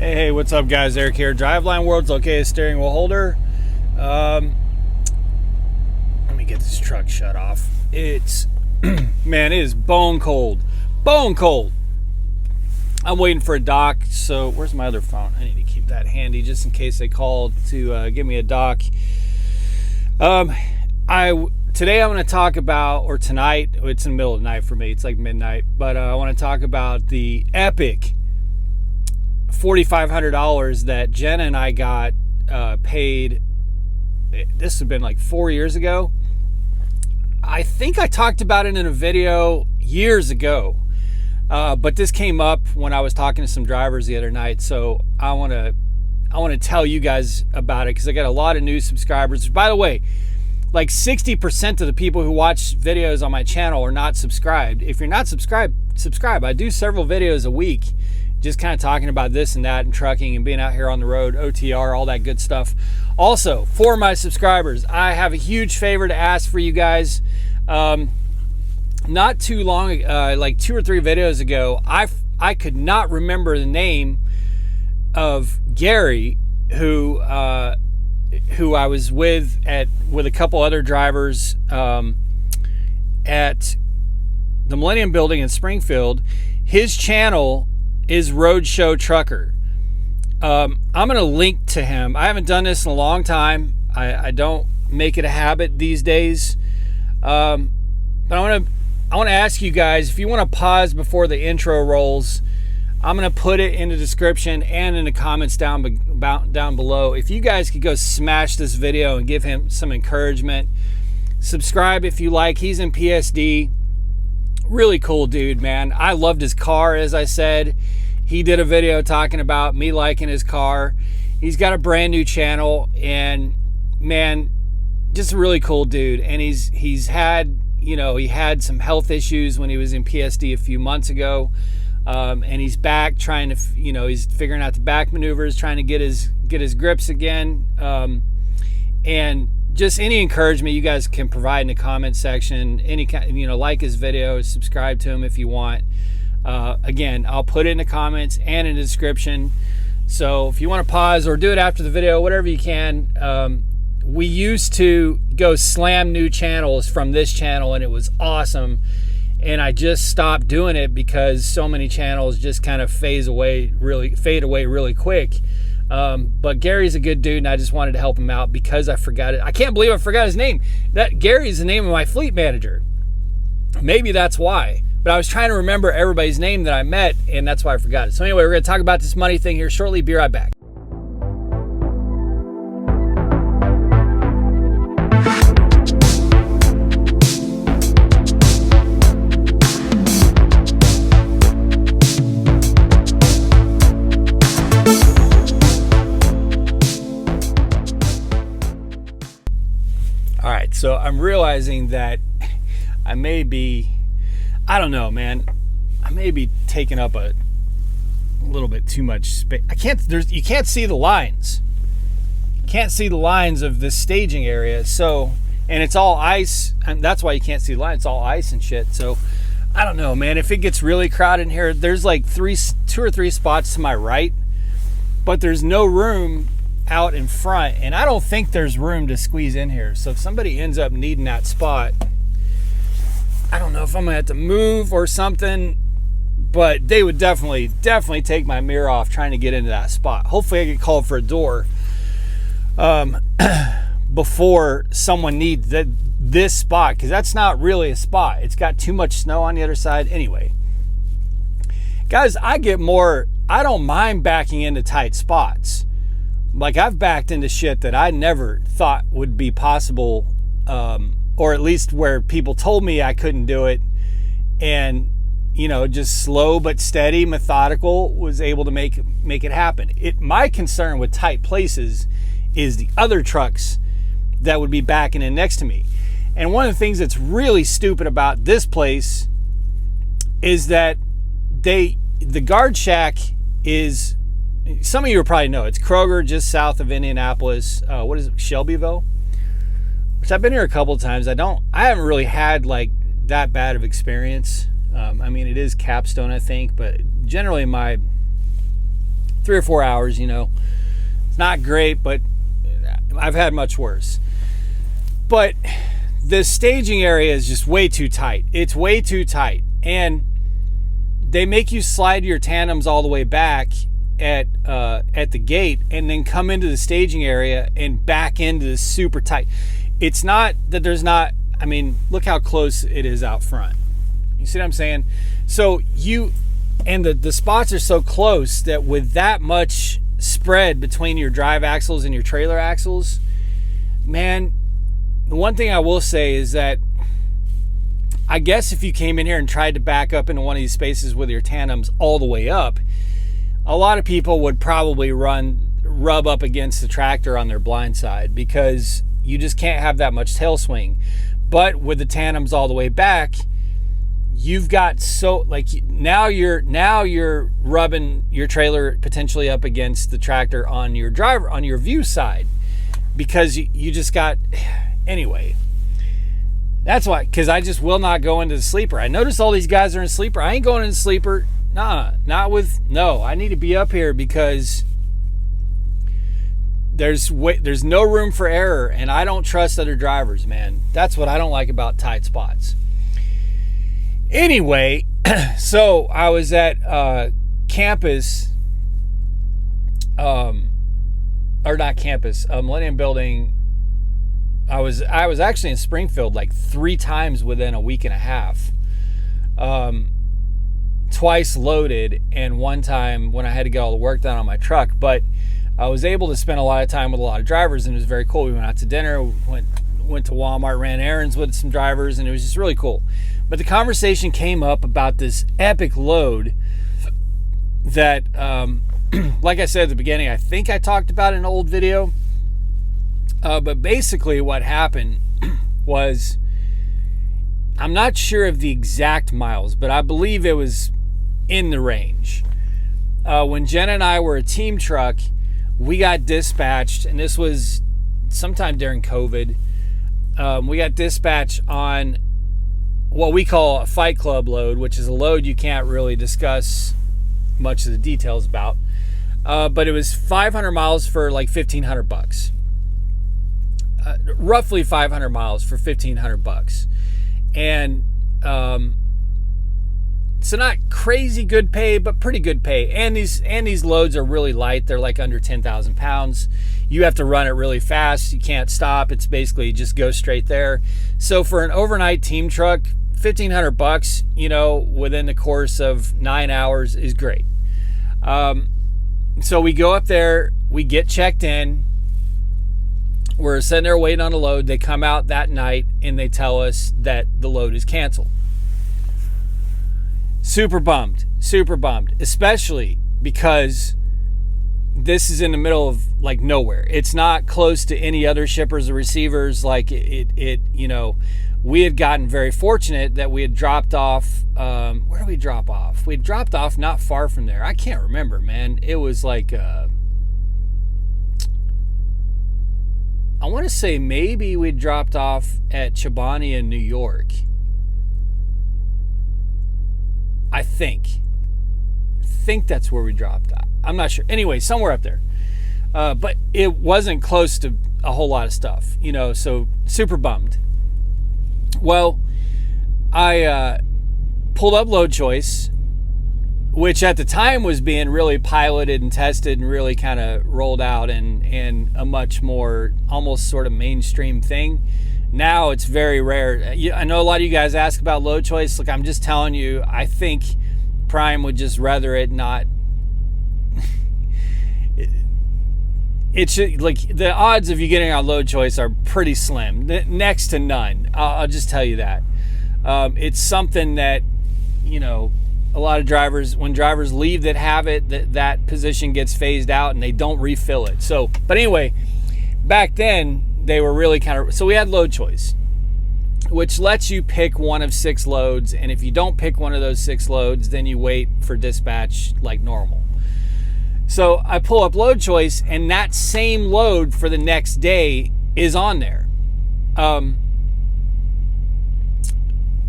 Hey, what's up, guys? Eric here. Driveline World's okay steering wheel holder. Let me get this truck shut off. It's, man, it is bone cold. Bone cold. I'm waiting for a dock. So, where's my other phone? I need to keep that handy just in case they call to give me a dock. Today I'm going to talk about, or tonight, it's in the middle of the night for me. It's like midnight. But I want to talk about the epic $4,500 that Jenna and I got paid. This has been like 4 years ago. I think I talked about it in a video years ago, but this came up when I was talking to some drivers the other night. So I want to tell you guys about it because I got a lot of new subscribers. By the way, like 60% of the people who watch videos on my channel are not subscribed. If you're not subscribed, subscribe. I do several videos a week just kind of talking about this and that and trucking and being out here on the road, OTR, all that good stuff. Also, for my subscribers, I have a huge favor to ask for you guys. Not too long, like 2 or 3 videos ago, I could not remember the name of Gary, who I was with a couple other drivers at the Millennium Building in Springfield. His channel is Roadshow Trucker. I'm going to link to him. I haven't done this in a long time. I don't make it a habit these days. But I want to ask you guys, if you want to pause before the intro rolls, I'm going to put it in the description and in the comments down below. If you guys could go smash this video and give him some encouragement. Subscribe if you like. He's in PSD. Really cool dude, man. I loved his car, as I said. He did a video talking about me liking his car. He's got a brand new channel, and man, just a really cool dude. And he's had, he had some health issues when he was in PSD a few months ago. And he's back trying to, he's figuring out the back maneuvers, trying to get his grips again. And just any encouragement you guys can provide in the comment section, any kind, like his video, subscribe to him if you want. Again, I'll put it in the comments and in the description. So if you want to pause or do it after the video, whatever you can. We used to go slam new channels from this channel, and it was awesome. And I just stopped doing it because so many channels just kind of fade away really quick. But Gary's a good dude, and I just wanted to help him out because I forgot it. I can't believe I forgot his name. That Gary's the name of my fleet manager. Maybe that's why. But I was trying to remember everybody's name that I met, and that's why I forgot it. So anyway, we're going to talk about this money thing here shortly. Be right back. All right, so I'm realizing that I may be, I don't know, man. I may be taking up a little bit too much space. You can't see the lines. You can't see the lines of this staging area. So, and it's all ice, and that's why you can't see the line. It's all ice and shit. So, I don't know, man. If it gets really crowded in here, there's like 2 or 3 spots to my right, but there's no room out in front, and I don't think there's room to squeeze in here. So if somebody ends up needing that spot, I don't know if I'm gonna have to move or something, but they would definitely take my mirror off trying to get into that spot. Hopefully I get called for a door before someone needs this spot, because that's not really a spot. It's got too much snow on the other side. Anyway, guys, I don't mind backing into tight spots. Like, I've backed into shit that I never thought would be possible, or at least where people told me I couldn't do it. And, just slow but steady, methodical, was able to make it happen. My concern with tight places is the other trucks that would be backing in next to me. And one of the things that's really stupid about this place is that the guard shack is, some of you will probably know, it's Kroger just south of Indianapolis. What is it, Shelbyville? Which I've been here a couple of times. I haven't really had like that bad of experience. I mean, it is Capstone, I think, but generally my 3 or 4 hours, It's not great, but I've had much worse. But the staging area is just way too tight. It's way too tight. And they make you slide your tandems all the way back at the gate and then come into the staging area and back into the super tight. It's not that there's not, look how close it is out front. You see what I'm saying? So the spots are so close that with that much spread between your drive axles and your trailer axles, man, the one thing I will say is that I guess if you came in here and tried to back up into one of these spaces with your tandems all the way up, a lot of people would probably rub up against the tractor on their blind side because you just can't have that much tail swing. But with the tandems all the way back, you've got now you're rubbing your trailer potentially up against the tractor on your view side, because you just got, anyway. That's why, because I just will not go into the sleeper. I notice all these guys are in sleeper. I ain't going in the sleeper. I need to be up here because there's no room for error, and I don't trust other drivers, man. That's what I don't like about tight spots. Anyway, so I was at campus, Millennium Building. I was actually in Springfield like 3 times within a week and a half. Twice loaded, and one time when I had to get all the work done on my truck. But I was able to spend a lot of time with a lot of drivers, and it was very cool. We went out to dinner, went to Walmart, ran errands with some drivers, and it was just really cool. But the conversation came up about this epic load that, like I said at the beginning, I think I talked about in an old video. But basically what happened was, I'm not sure of the exact miles, but I believe it was in the range. When Jen and I were a team truck, we got dispatched, and this was sometime during COVID. We got dispatched on what we call a Fight Club load, which is a load you can't really discuss much of the details about. But it was 500 miles for like $1,500. Roughly 500 miles for $1,500. And so not crazy good pay, but pretty good pay. And these loads are really light. They're like under 10,000 pounds. You have to run it really fast. You can't stop. It's basically just go straight there. So for an overnight team truck, $1,500, within the course of 9 hours is great. So we go up there, we get checked in. We're sitting there waiting on a load. They come out that night and they tell us that the load is canceled. Super bummed, especially because this is in the middle of like nowhere. It's not close to any other shippers or receivers. Like we had gotten very fortunate that we had dropped off. Where did we drop off? We dropped off not far from there. I can't remember, man. It was like, I want to say maybe we dropped off at Chobani in New York. I think that's where we dropped off. I'm not sure. Anyway, somewhere up there. But it wasn't close to a whole lot of stuff, so super bummed. Well, I pulled up Load Choice, which at the time was being really piloted and tested and really kind of rolled out in a much more almost sort of mainstream thing. Now it's very rare. I know a lot of you guys ask about Load Choice. Look, I'm just telling you, I think Prime would just rather it not. It should, like, the odds of you getting on Load Choice are pretty slim, next to none. I'll just tell you that. It's something that, a lot of drivers, when drivers leave that have it, that position gets phased out and they don't refill it. So, but anyway, back then they were really so we had Load Choice, which lets you pick one of 6 loads. And if you don't pick one of those 6 loads, then you wait for dispatch like normal. So I pull up Load Choice, and that same load for the next day is on there.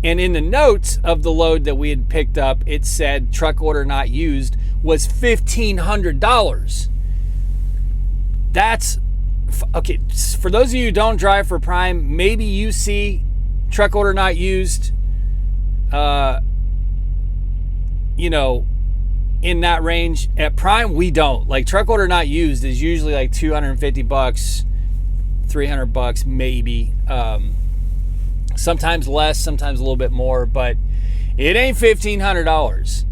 And in the notes of the load that we had picked up, it said truck order not used, was $1,500. That's okay. For those of you who don't drive for Prime, maybe you see truck order not used, in that range. At Prime, we don't. Like, truck order not used is usually like $250, $300 maybe. Sometimes less, sometimes a little bit more, but it ain't $1,500.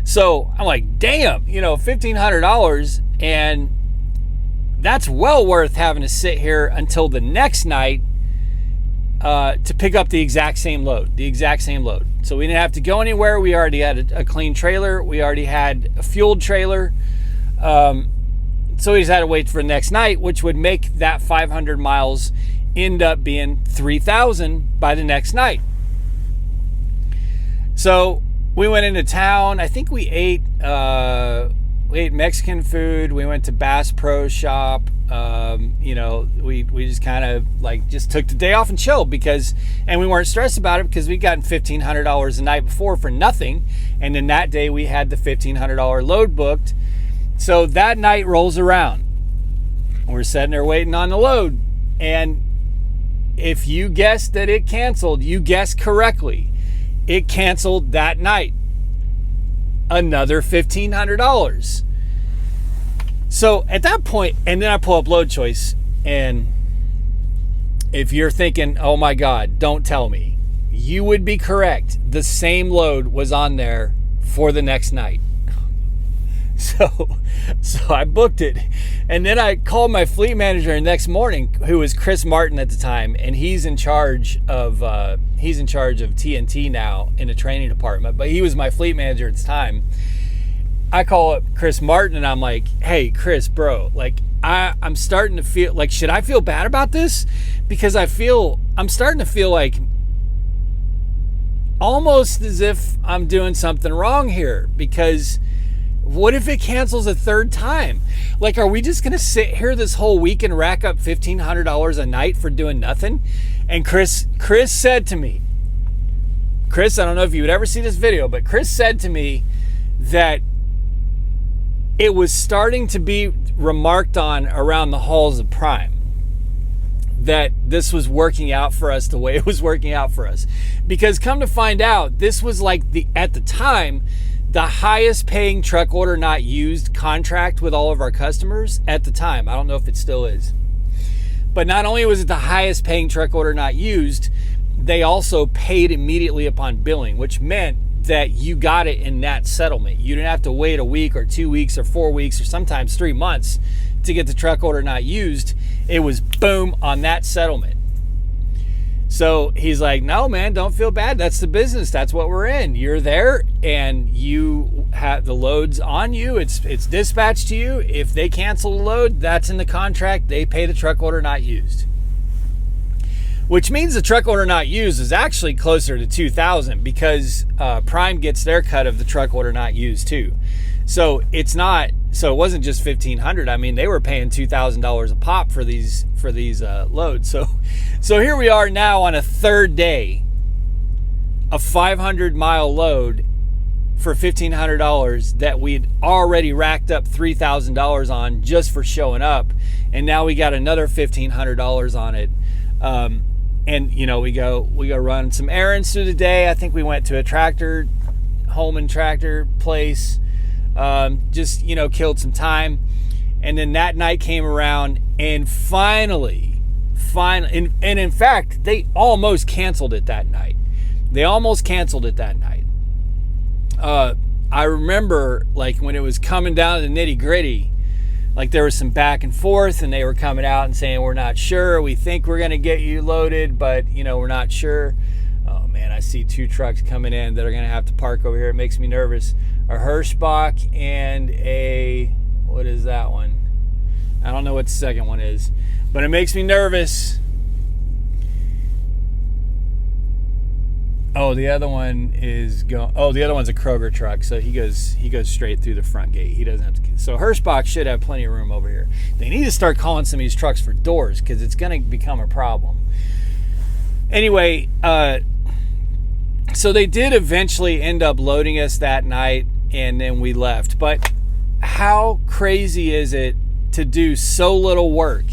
So I'm like, damn, $1,500, and that's well worth having to sit here until the next night to pick up the exact same load. So we didn't have to go anywhere. We already had a clean trailer. We already had a fueled trailer. So we just had to wait for the next night, which would make that 500 miles end up being 3,000 by the next night. So we went into town. I think we ate Mexican food. We went to Bass Pro Shop. We just kind of just took the day off and chilled and we weren't stressed about it because we'd gotten $1,500 the night before for nothing. And then that day we had the $1,500 load booked. So that night rolls around. We're sitting there waiting on the load. And if you guessed that it canceled, you guessed correctly. It canceled that night. Another $1,500. So at that point, and then I pull up load choice, and if you're thinking, oh my God, don't tell me, you would be correct. The same load was on there for the next night. So I booked it, and then I called my fleet manager the next morning, who was Chris Martin at the time, and he's in charge of TNT now in the training department, but he was my fleet manager at the time. I call up Chris Martin and I'm like, hey Chris, bro, I'm starting to feel like, should I feel bad about this? Because I'm starting to feel like almost as if I'm doing something wrong here, because what if it cancels a third time? Are we just going to sit here this whole week and rack up $1,500 a night for doing nothing? And Chris said to me, I don't know if you would ever see this video, but Chris said to me that it was starting to be remarked on around the halls of Prime that this was working out for us the way it was working out for us. Because come to find out, this was at the time, the highest paying truck order not used contract with all of our customers at the time. I don't know if it still is. But not only was it the highest paying truck order not used, they also paid immediately upon billing, which meant that you got it in that settlement. You didn't have to wait a week or 2 weeks or 4 weeks or sometimes 3 months to get the truck order not used. It was boom on that settlement. So he's like, no, man, don't feel bad. That's the business. That's what we're in. You're there and you have the loads on you. It's dispatched to you. If they cancel the load, that's in the contract. They pay the truck order not used. Which means the truck order not used is actually closer to 2,000 because Prime gets their cut of the truck order not used too. So it wasn't just $1,500. I mean, they were paying $2,000 a pop for these loads. So here we are now on a third day, a 500-mile load for $1,500 that we'd already racked up $3,000 on just for showing up, and now we got another $1,500 on it. And we go run some errands through the day. I think we went to a home and tractor place. Just killed some time, and then that night came around, and finally, and in fact, they almost canceled it that night. I remember when it was coming down to the nitty gritty, there was some back and forth, and they were coming out and saying, we're not sure. We think we're going to get you loaded, but we're not sure. Oh man, I see 2 trucks coming in that are going to have to park over here. It makes me nervous. A Hirschbach and what is that one? I don't know what the second one is, but it makes me nervous. Oh, the other one is the other one's a Kroger truck, so he goes straight through the front gate. He doesn't have to. So Hirschbach should have plenty of room over here. They need to start calling some of these trucks for doors because it's going to become a problem. Anyway, so they did eventually end up loading us that night. and then we left. But how crazy is it to do so little work?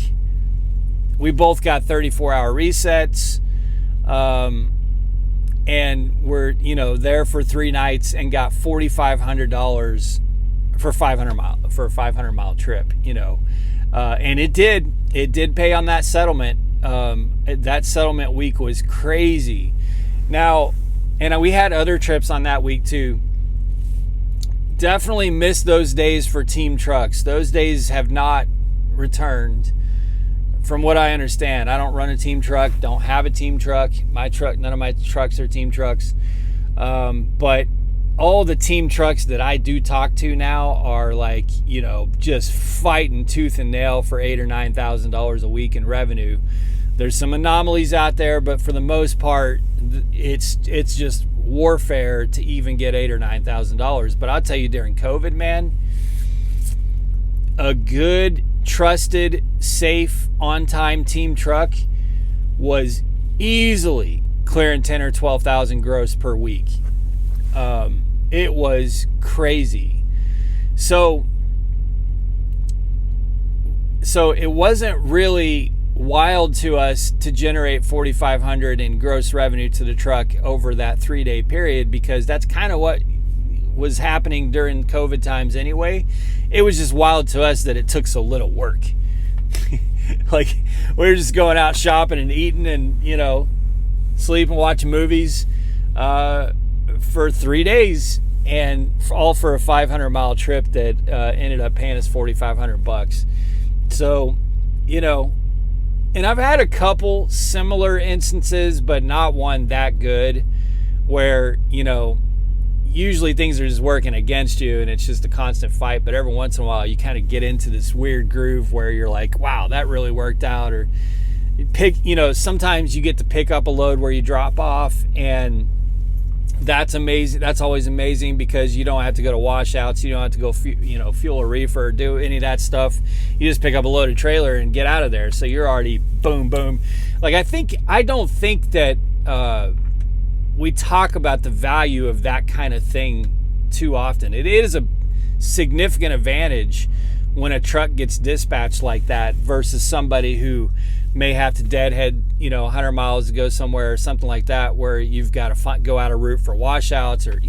We both got 34-hour resets, and we're there for 3 nights and got $4,500 for a 500-mile trip. And it did pay on that settlement. That settlement week was crazy. Now, and we had other trips on that week too. Definitely missed those days for team trucks. Those days have not returned, from what I understand. I don't run a team truck, don't have a team truck. None of my trucks are team trucks. But all the team trucks that I do talk to now are like, just fighting tooth and nail for $8,000 or $9,000 a week in revenue. There's some anomalies out there, but for the most part, it's just warfare to even get $8,000 or $9,000. But I'll tell you, during COVID, man, a good, trusted, safe, on-time team truck was easily clearing 10 or 12,000 gross per week. It was crazy. So it wasn't really wild to us to generate $4,500 in gross revenue to the truck over that 3-day period, because that's kind of what was happening during COVID times anyway. It was just wild to us that it took so little work. Like, we were just going out shopping and eating and sleep and watching movies for 3 days, and all for a 500-mile trip that ended up paying us $4,500. So, and I've had a couple similar instances, but not one that good, where, usually things are just working against you and it's just a constant fight. But every once in a while, you kind of get into this weird groove where you're like, wow, that really worked out. Or sometimes you get to pick up a load where you drop off, and that's amazing. That's always amazing, because you don't have to go to washouts. You don't have to go, fuel a reefer or do any of that stuff. You just pick up a loaded trailer and get out of there. So you're already boom, boom. Like, I don't think that we talk about the value of that kind of thing too often. It is a significant advantage when a truck gets dispatched like that versus somebody who may have to deadhead 100 miles to go somewhere or something like that, where you've got to go out of route for washouts, or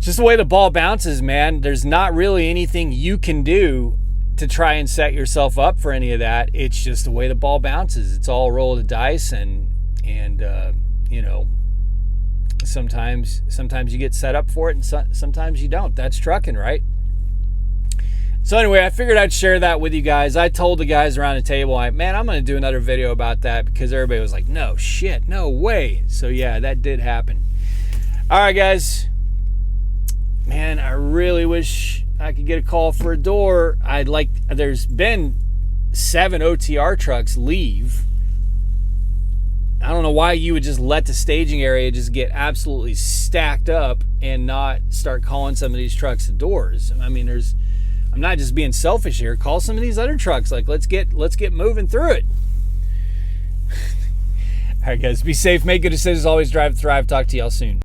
just the way the ball bounces, man. There's not really anything you can do to try and set yourself up for any of that. It's just the way the ball bounces. It's all a roll of the dice, and sometimes you get set up for it, and sometimes you don't. That's trucking, right? So anyway, I figured I'd share that with you guys. I told the guys around the table, man, I'm going to do another video about that, because everybody was like, no shit, no way. So yeah, that did happen. All right, guys. Man, I really wish I could get a call for a door. There's been 7 OTR trucks leave. I don't know why you would just let the staging area just get absolutely stacked up and not start calling some of these trucks the doors. I mean, I'm not just being selfish here. Call some of these other trucks. Like, let's get moving through it. All right, guys, be safe, make good decisions, always drive, thrive. Talk to y'all soon.